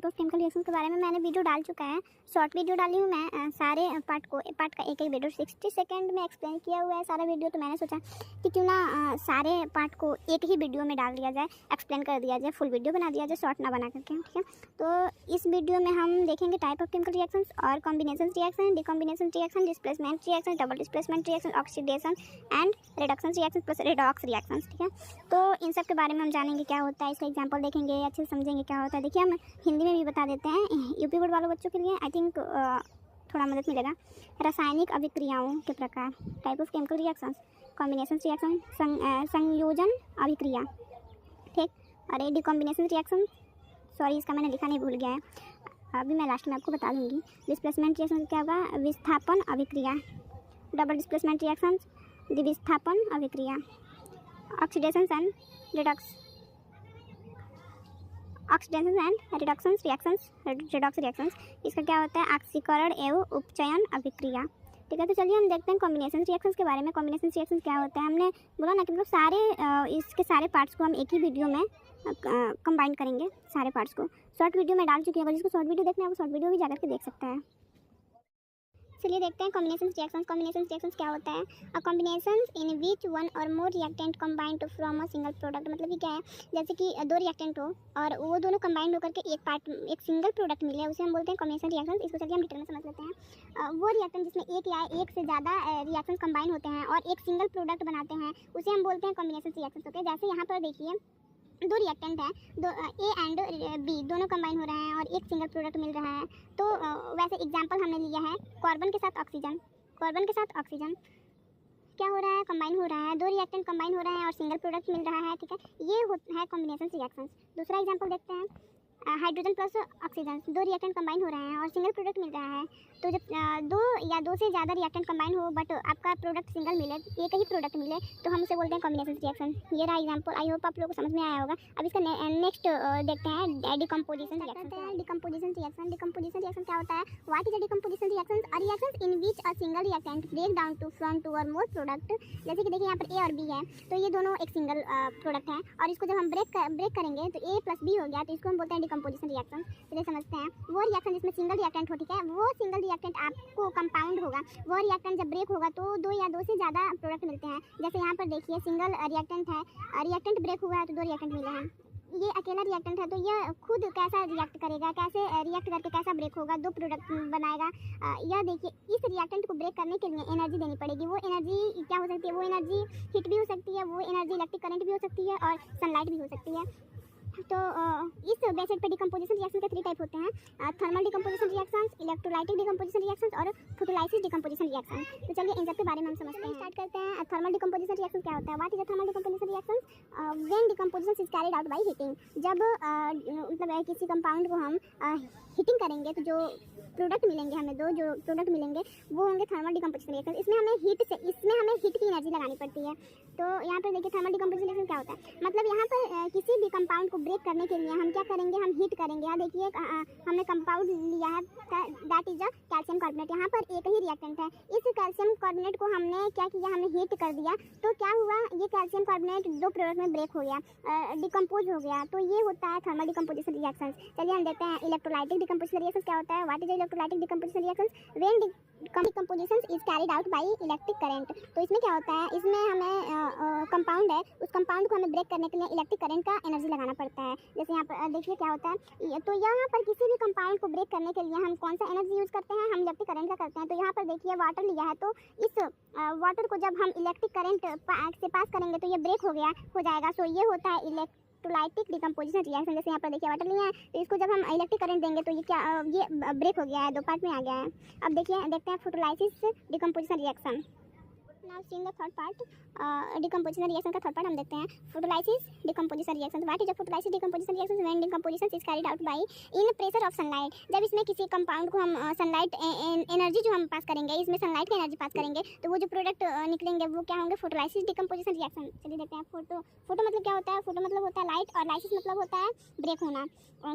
Of chemical reaction के बारे में मैंने वीडियो डाल चुका है, शॉर्ट वीडियो डाली हूँ मैं। सारे पार्ट का एक एक वीडियो 60 सेकंड में एक्सप्लेन किया हुआ है सारा वीडियो। तो मैंने सोचा कि क्यों ना सारे पार्ट को एक ही वीडियो में डाल दिया जाए, एक्सप्लेन कर दिया जाए, फुल वीडियो बना दिया जाए, शॉर्ट ना बना करके, ठीक है। तो इस वीडियो में हम देखेंगे टाइप ऑफ केमिकल रिएक्शंस और combination reaction, decombination reaction, displacement reaction, double displacement reaction, oxidation and reduction reaction plus redox reaction, ठीक है। तो इन सब के बारे में हम जानेंगे क्या होता है, इसका एग्जांपल देखेंगे, अच्छे से समझेंगे क्या होता है। देखिए हम हिंदी में भी बता देते हैं, यूपी बोर्ड वालों बच्चों के लिए आई थिंक थोड़ा मदद मिलेगा। रासायनिक अभिक्रियाओं के प्रकार, type of chemical reactions, combination reaction, संयोजन अभिक्रिया, ठीक। और ये डिकॉम्बिनेशन रिएक्शन, सॉरी इसका मैंने लिखा नहीं, भूल गया है, अभी मैं लास्ट में आपको बता दूंगी। डिस्प्लेसमेंट रिएक्शन क्या होगा, विस्थापन अभिक्रिया। डबल डिस्प्लेसमेंट रिएक्शन, द्विविस्थापन अभिक्रिया। Oxidation and oxidation and reduction reactions, redox reactions, इसका क्या होता है, ऑक्सीकरण एवं उपचयन अभिक्रिया, ठीक है। तो चलिए हम देखते हैं कॉम्बिनेशन रिएक्शंस के बारे में। कॉम्बिनेशन रिएक्शंस क्या होता है, हमने बोला ना कि मतलब सारे इसके सारे पार्ट्स को हम एक ही वीडियो में कंबाइन करेंगे, सारे पार्ट्स को। शॉर्ट वीडियो में डाल चुकी है, अगर जिसको शॉर्ट वीडियो देखना है वो शॉर्ट वीडियो भी जाकर के देख सकता है। चलिए देखते हैं कॉम्बिनेशन रिएक्शंस। कॉम्बिनेशन रिएक्शंस क्या होता है, a combination in which one or more reactant combined to from a single product. मतलब कि क्या है, जैसे कि दो रिएक्टेंट हो और वो दोनों कंबाइंड होकर के एक सिंगल प्रोडक्ट मिले, उसे हम बोलते हैं कॉम्बिनेशन रिएक्शंस। इसको चलिए हम डिटेल में समझ लेते हैं। वो रिएक्टेंट जिसमें एक या एक से ज़्यादा रिएक्शन कंबाइन होते हैं और एक सिंगल प्रोडक्ट बनाते हैं, उसे हम बोलते हैं कॉम्बिनेशन रिएक्शंस, ओके। जैसे यहाँ पर देखिए दो रिएक्टेंट हैं, दो ए एंड बी दोनों कंबाइन हो रहे हैं और एक सिंगल प्रोडक्ट मिल रहा है। तो वैसे एग्जांपल हमने लिया है कार्बन के साथ ऑक्सीजन। कार्बन के साथ ऑक्सीजन क्या हो रहा है, कंबाइन हो रहा है, दो रिएक्टेंट कंबाइन हो रहे हैं और सिंगल प्रोडक्ट मिल रहा है, ठीक है। ये है कॉम्बिनेशन रिएक्शंस। दूसरा एग्जांपल देखते हैं, हाइड्रोजन प्लस ऑक्सीजन, दो रिएक्टेंट कंबाइन हो रहे हैं और सिंगल प्रोडक्ट मिल रहा है। तो जब दो या दो से ज़्यादा रिएक्टेंट कंबाइन हो बट आपका प्रोडक्ट सिंगल मिले, एक ही प्रोडक्ट मिले, तो हम उसे बोलते हैं कॉम्बिनेशन रिएक्शन। ये रहा एग्जांपल, आई होप आप लोगों को समझ में आया होगा। अब इसका नेक्स्ट देखते हैं decomposition reaction. Decomposition reaction, decomposition reaction क्या होता है, what is a decomposition reaction, a reaction in which a single reactant break down to from two और मोर प्रोडक्ट। जैसे कि देखिए यहाँ पर ए और बी है, तो ये दोनों एक सिंगल प्रोडक्ट है और इसको जब हम ब्रेक करेंगे तो ए प्लस बी हो गया, तो इसको हम बोलते हैं डिकम्पोजिशन रिएक्शन। चलिए समझते हैं, वो रिएक्शन जिसमें सिंगल रिएक्टेंट हो, ठीक है, वो सिंगल रिएक्टेंट आपको कंपाउंड होगा। वो रिएक्टेंट जब ब्रेक होगा तो दो या दो से ज़्यादा प्रोडक्ट मिलते हैं। जैसे यहाँ पर देखिए सिंगल रिएक्टेंट है, रिएक्टेंट ब्रेक हुआ है तो दो रिएक्टेंट मिले हैं। ये अकेला रिएक्टेंट है तो यह खुद कैसा रिएक्ट करेगा, कैसे रिएक्ट करके कैसा ब्रेक होगा, दो प्रोडक्ट बनाएगा। यह देखिए इस रिएक्टेंट को ब्रेक करने के लिए एनर्जी देनी पड़ेगी। वो एनर्जी क्या हो सकती है, वो एनर्जी हीट भी हो सकती है, वो एनर्जी इलेक्ट्रिक करंट भी हो सकती है और सनलाइट भी हो सकती है। तो इस बेसिस पे डिकम्पोजिशन रिएक्शन के 3 टाइप होते हैं, thermal decomposition reactions, electrolytic decomposition reactions और फोटोलाइसिस डिकम्पोजिशन रिएक्शन। तो चलिए इन सब के बारे में हम समझते हैं, स्टार्ट करते हैं। थर्मल डिकम्पोजिशन रिएक्शन क्या होता है, what is a thermal decomposition reaction, when decomposition is carried out by heating. जब मतलब किसी कंपाउंड को हम हीटिंग करेंगे तो जो प्रोडक्ट मिलेंगे हमें, दो जो प्रोडक्ट मिलेंगे वो होंगे थर्मल डिकम्पोजिशन रिएक्शन। इसमें हमें हीट की एनर्जी लगानी पड़ती है। तो यहाँ पर देखिए थर्मल डिकम्पोजिशन रिएक्शन क्या होता है, मतलब यहाँ पर किसी भी कंपाउंड को ब्रेक करने के लिए हम क्या करेंगे, हम हीट करेंगे। यहाँ देखिए हमने कंपाउंड लिया है, that is a calcium carbonate. यहाँ पर एक ही रिएक्टेंट है, इस कैल्शियम कार्बोनेट को हमने क्या किया, हमने हीट कर दिया। तो क्या हुआ, ये कैल्शियम कार्बोनेट दो प्रोडक्ट में ब्रेक हो गया, डिकम्पोज हो गया। तो ये होता है थर्मल डिकम्पोजिशन रिएक्शन। चलिए हम देखते हैं इलेक्ट्रोलाइटिक डिकम्पोजिशन रिएक्शन क्या होता है, what is electrolytic decomposition reaction, when decomposition is carried out by electric current. तो इसमें क्या होता है, इसमें हमें कंपाउंड है, उस कंपाउंड को हमें ब्रेक करने के लिए इलेक्ट्रिक करंट का एनर्जी लगाना पड़ता है। जैसे यहाँ पर देखिए क्या होता है, तो यहाँ पर किसी भी कंपाउंड को ब्रेक करने के लिए हम कौन सा एनर्जी यूज़ करते हैं, हम इलेक्ट्रिक करंट का करते हैं। तो यहाँ पर देखिए वाटर लिया है, तो इस वाटर को जब हम इलेक्ट्रिक करंट से पास करेंगे तो ये ब्रेक हो जाएगा। सो ये होता है इलेक्ट्रोलाइटिक डिकम्पोजिशन रिएक्शन। जैसे यहाँ पर देखिए वाटर लिया है, तो इसको जब हम इलेक्ट्रिक करंट देंगे तो ये ब्रेक हो गया है, दो पार्ट में आ गया है। अब देखते हैं photolysis decomposition reaction. Now seeing the third part, decomposition reaction का थर्ड पार्ट हम देखते हैं, photolysis decomposition reaction. What is a photolysis decomposition reaction, when decomposition is carried out by in pressure of sunlight. जब इसमें किसी compound को हम sunlight energy जो हम पास करेंगे, इसमें सनलाइट की एनर्जी पास करेंगे, तो वो जो प्रोडक्ट निकलेंगे वो क्या होंगे, फोटोलाइसिस डिकम्पोजिशन रिएक्शन। चलिए देखते हैं, फोटो मतलब क्या होता है, फोटो मतलब होता है लाइट और लाइसिस मतलब होता है ब्रेक होना।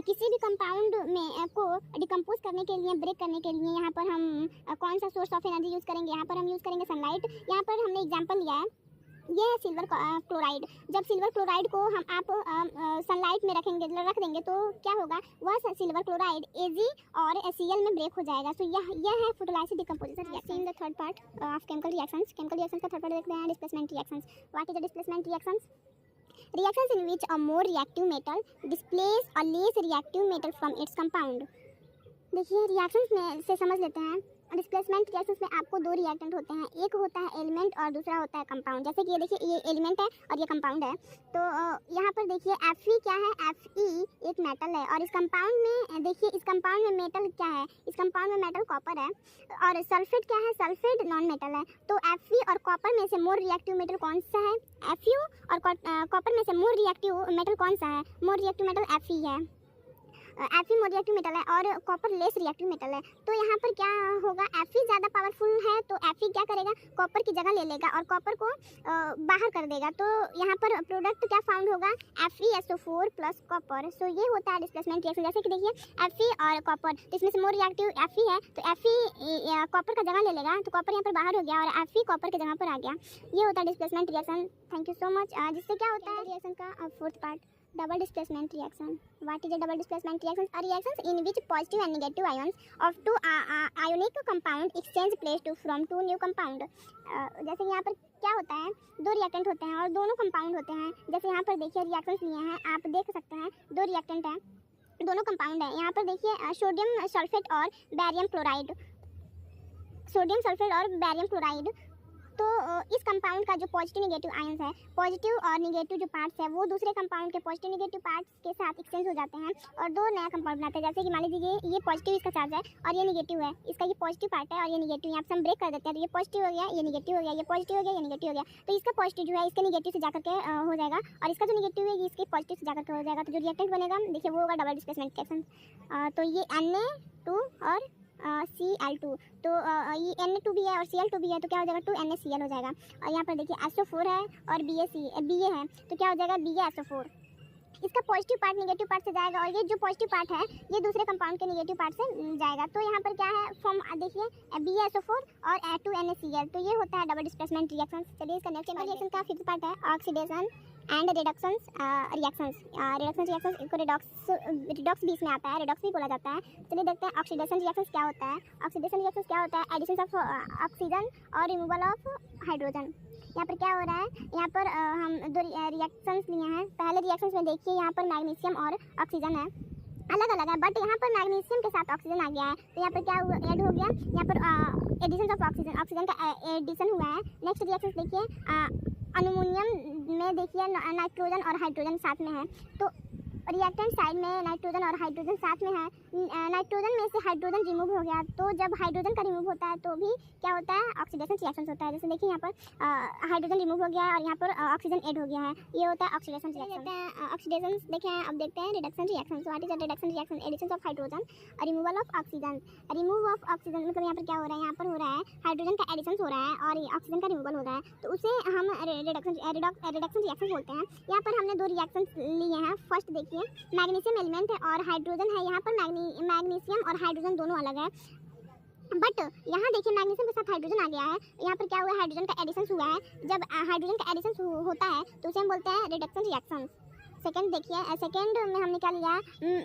किसी भी कंपाउंड में को डिकम्पोज करने के लिए, ब्रेक करने के लिए यहाँ पर हम कौन सा सोर्स ऑफ एनर्जी यूज़ करेंगे, यहाँ पर हम यूज़ करेंगे सनलाइट। यहाँ पर हमने एग्जाम्पल लिया है ये है सिल्वर क्लोराइड। जब सिल्वर क्लोराइड को आप सनलाइट में रख देंगे तो क्या होगा, वह सिल्वर क्लोराइड Ag और Cl में ब्रेक हो जाएगा। तो यह है photolysis decomposition reaction. The third part of chemical reactions. Chemical reactions का थर्ड पार्ट देखते हैं, displacement reactions. What is the displacement reactions? Reactions in which a more reactive metal displace a less reactive metal from its compound। देखिए reactions में से समझ लेते हैं। Displacement reactions में आपको दो रिएक्टेंट होते हैं, एक होता है एलिमेंट और दूसरा होता है कंपाउंड। जैसे कि ये देखिए, ये एलिमेंट है और ये कंपाउंड है। तो यहाँ पर देखिए Fe क्या है, Fe एक मेटल है और इस कंपाउंड में देखिए, इस कंपाउंड में मेटल क्या है, इस कंपाउंड में मेटल कॉपर है और सल्फेट क्या है, सल्फेट नॉन मेटल है। तो Fe और कॉपर में से मोर रिएक्टिव मेटल कौन सा है, Fu, और कॉपर में से मोर रिएक्टिव मेटल कौन सा है, मोर रिएक्टिव मेटल Fe है। Fe मोर रिएक्टिव मेटल है और कॉपर लेस रिएक्टिव मेटल है। तो यहाँ पर क्या होगा, Fe ज़्यादा पावरफुल है तो Fe क्या करेगा, कॉपर की जगह ले लेगा और कॉपर को बाहर कर देगा। तो यहाँ पर प्रोडक्ट क्या फाउंड होगा, FeSO4 प्लस कॉपर। सो ये होता है डिस्प्लेसमेंट रिएक्शन। जैसे कि देखिए Fe और कॉपर, तो इसमें से मोर रिएक्टिव Fe है तो Fe कॉपर का जगह ले लेगा, तो कॉपर यहाँ पर बाहर हो गया और Fe कॉपर की जगह पर आ गया। ये होता है displacement reaction. Thank you so much. जिससे क्या होता है रिएक्शन का fourth part, double displacement reaction. What is a double displacement reaction? A reactions in which positive and negative ions of two ionic compound exchange place to from two new compound. जैसे यहाँ पर क्या होता है, दो reactant होते हैं और दोनों कंपाउंड होते हैं। जैसे यहाँ पर देखिए रिएक्शंस लिए हैं, आप देख सकते हैं दो रिएक्टेंट हैं, दोनों कंपाउंड है। यहाँ पर देखिए सोडियम सल्फेट और बैरियम क्लोराइड, सोडियम सल्फेट और बैरियम क्लोराइड। तो इस कंपाउंड का जो पॉजिटिव निगेटिव आयंस है, पॉजिटिव और निगेटिव जो पार्ट्स है वो दूसरे कंपाउंड के पॉजिटिव निगेटिव पार्ट्स के साथ एक्सचेंज हो जाते हैं और दो नया कंपाउंड बनाते हैं। जैसे कि मान लीजिए ये पॉजिटिव इसका चार्ज है और ये निगेटिव है, इसका ये पॉजिटिव पार्ट है और ये निगेटिव। यहाँ पर हम ब्रेक कर देते हैं तो ये पॉजिटिव हो गया, ये निगेटिव हो गया, ये पॉजिटिव हो गया, ये निगेटिव हो गया। तो इसका पॉजिटिव जो है इसके निगेटिव से जाकर के हो जाएगा और इसका जो निगेटिव है ये इसके पॉजिटिव से जाकर के हो जाएगा। तो जो रिएक्टेंट बनेगा देखिए वो होगा डबल डिस्प्लेसमेंट रिएक्शन। तो ये Na2 और Cl2, तो ये Na2 भी है और Cl2 भी है, तो क्या हो जाएगा 2NaCl हो जाएगा। और यहाँ पर देखिए SO4 है और Ba है, तो क्या हो जाएगा BaSO4। इसका पॉजिटिव पार्ट निगेटिव पार्ट से जाएगा और ये जो पॉजिटिव पार्ट है ये दूसरे कंपाउंड के निगेटिव पार्ट से जाएगा। तो यहाँ पर क्या है, फॉर्म देखिए BaSO4 और 2NaCl। तो ये होता है डबल डिस्प्लेसमेंट रिएक्शन। चलिए इसका नेक्स्ट रिएक्शन का फिफ्थ पार्ट है oxidation and reductions reactions. Reactions इसको रिडॉक्स भी इसमें आता है, रिडॉक्स भी बोला जाता है। चलिए देखते हैं ऑक्सीडेशन रिएक्शंस क्या होता है। ऑक्सीडेशन रिएक्शंस क्या होता है, एडिशन ऑफ ऑक्सीजन और रिमूवल ऑफ हाइड्रोजन। यहाँ पर क्या हो रहा है, यहाँ पर हम दो रिएक्शंस लिए हैं। पहले रिएक्शंस में देखिए यहाँ पर मैग्नीशियम और ऑक्सीजन है, अलग अलग है, बट यहाँ पर मैग्नीशियम के साथ ऑक्सीजन आ गया है। तो यहाँ पर क्या ऐड हो गया, यहाँ पर एडिशन ऑफ ऑक्सीजन, ऑक्सीजन का एडिशन हुआ है। नेक्स्ट रिएक्शन देखिए अमोनियम में देखिए नाइट्रोजन और हाइड्रोजन साथ में है। तो रिएक्टेंट साइड में नाइट्रोजन और हाइड्रोजन साथ में है। नाइट्रोजन में से हाइड्रोजन रिमूव हो गया, तो जब हाइड्रोजन का रिमूव होता है तो भी क्या होता है, ऑक्सीडेशन रिएक्शन होता है। जैसे देखिए यहाँ पर हाइड्रोजन रिमूव हो गया है और यहाँ पर ऑक्सीजन ऐड हो गया है, ये होता है ऑक्सीडेशन रिएक्शन। ऑक्सीडेशन देखें, अब देखते हैं reduction reaction. What is reduction reaction, addition of hydrogen, removal of oxygen. Remove of oxygen मतलब यहाँ पर क्या हो रहा है, यहाँ पर हो रहा है हाइड्रोजन का एडिशन हो रहा है और ऑक्सीजन का रिमूवल हो रहा है, तो उसे हम रिडक्शन रिएक्शन बोलते हैं। यहाँ पर हमने दो रिएक्शन लिए हैं। फर्स्ट देखिए मैग्नीशियम एलिमेंट है और हाइड्रोजन है, यहाँ पर मैग्नीशियम और हाइड्रोजन दोनों अलग है, बट यहाँ देखिए मैग्नीशियम के साथ हाइड्रोजन आ गया है। यहाँ पर क्या हुआ है, हाइड्रोजन का एडिशन हुआ है। जब हाइड्रोजन का एडिशन होता है तो उसे हम बोलते हैं रिडक्शन रिएक्शन। सेकंड देखिए, सेकंड में हमने क्या लिया,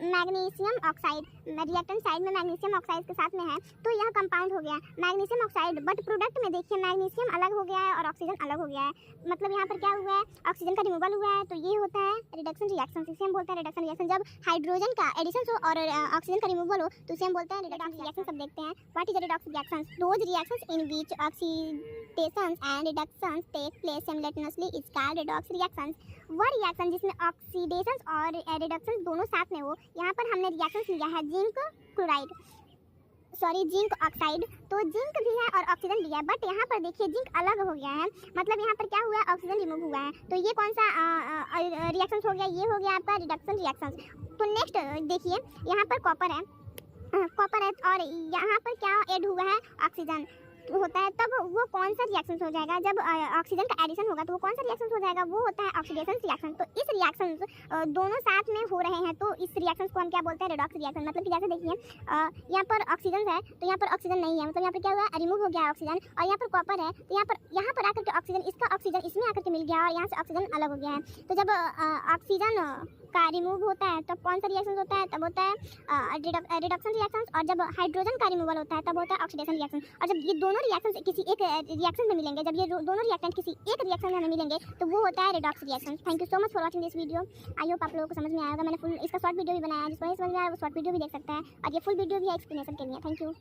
मैग्नीशियम ऑक्साइड। रिएक्टेंट साइड में मैग्नीशियम ऑक्साइड के साथ में है, तो यह कंपाउंड हो गया मैग्नीशियम ऑक्साइड। बट प्रोडक्ट में देखिए मैग्नीशियम अलग हो गया है और ऑक्सीजन अलग हो गया है, मतलब यहाँ पर क्या हुआ है, ऑक्सीजन का रिमूवल हुआ है। तो ये होता है रिडक्शन रिएक्शन, इसे हम बोलते हैं रिडक्शन रिएक्शन। जब हाइड्रोजन का एडिशन हो और ऑक्सीजन का रिमूवल हो तो उसे हम बोलते हैं रिडक्शन रिएक्शन। सब देखते हैं what is reduction reaction. Those reactions in which oxidations and reductions take place simultaneously is called redox reactions. वह रिएक्शन जिसमें ऑक्सीडेशंस और रिडक्शंस दोनों साथ में हो। यहाँ पर हमने रिएक्शंस लिया है जिंक ऑक्साइड, तो जिंक भी है और ऑक्सीजन भी है, बट यहाँ पर देखिए जिंक अलग हो गया है, मतलब यहाँ पर क्या हुआ है, ऑक्सीजन रिमूव हुआ है। तो ये कौन सा रिएक्शंस हो गया, ये हो गया आपका रिडक्शन रिएक्शंस। तो नेक्स्ट देखिए यहाँ पर कॉपर है और यहाँ पर क्या ऐड हुआ है, ऑक्सीजन। होता है तब वो कौन सा रिएक्शन हो जाएगा, जब ऑक्सीजन का एडिशन होगा तो वो कौन सा रिएक्शन हो जाएगा, वो होता है ऑक्सीडेशन रिएक्शन। तो इस रिएक्शन दोनों साथ में हो रहे हैं तो इस रिएक्शन को हम क्या बोलते हैं, रेडॉक्स रिएक्शन। मतलब कि जैसे देखिए यहाँ पर ऑक्सीजन है तो यहाँ पर ऑक्सीजन नहीं है, मतलब यहाँ पर क्या हुआ, रिमूव हो गया ऑक्सीजन, और यहाँ पर कॉपर है तो यहाँ पर आकर के ऑक्सीजन, इसका ऑक्सीजन इसमें आकर के मिल गया और यहाँ से ऑक्सीजन अलग हो गया है। तो जब ऑक्सीजन का रिमूव होता है तब कौन सा रिएक्शन होता है, तब होता है रिडक्शन रिएक्शन। और जब हाइड्रोजन का रिमूवल होता है तब होता है ऑक्सीडेशन रिएक्शन। और जब ये दोनों रिएक्शन किसी एक रिएक्शन में मिलेंगे, जब ये दोनों रिएक्टेंट किसी एक रिएक्शन में हमें मिलेंगे तो वो होता है redox reaction. Thank you so much for watching this video. I hope आप लोगों को समझ में आएगा। मैंने फुल इसका शॉर्ट वीडियो भी बनाया है, जिसको नहीं समझ में आया वो शॉर्ट वीडियो भी देख सकता है, और ये फुल वीडियो भी है एक्सप्लेनेशन के लिए। Thank you.